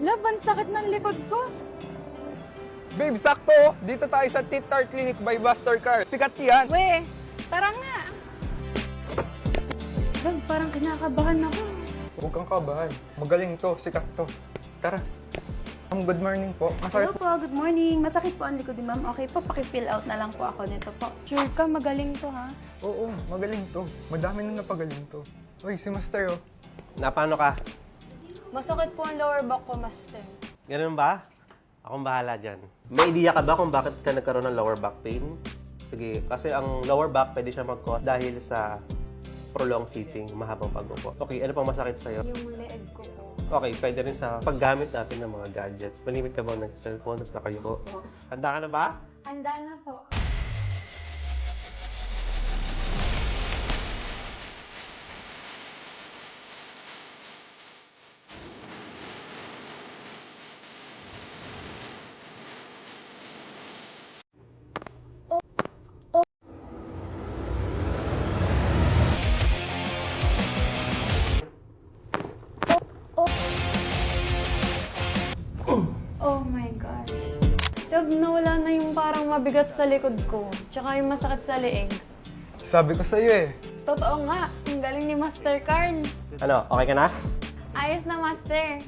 Laban, sakit ng likod ko. Babe, sakto! Dito tayo sa Teeth Tart Clinic by Buster Car. Sikat yan! We, tara nga. Dad, parang kinakabahan ako. Huwag kang kabahan. Magaling to, sikat to. Tara. Good morning po. Hello po, good morning. Masakit po ang likod ni ma'am. Okay po, paki-fill out na lang po ako nito po. Sure ka, magaling to ha? Oo, magaling to. Madami na napagaling to. Uy, si Master oh. Napano ka? Masakit po ang lower back ko, Master. Ganun ba? Akong bahala dyan. May idea ka ba kung bakit ka nagkaroon ng lower back pain? Sige, kasi ang lower back pwede siya mag-cause dahil sa prolonged sitting, mahabang pag-upo. Okay, ano pang masakit sa'yo? Yung leeg ko po. Okay, pwede rin sa paggamit natin ng mga gadgets. Malimit ka ba ng cellphone, tapos nakayuko? Handa ka na ba? Handa na po. Oh my God. Dad, nawala na yung parang mabigat sa likod ko. Tsaka yung masakit sa leeg. Sabi ko sa'yo eh. Totoo nga, ang galing ni Master Carl. Ano, okay ka na? Ayos na, Master.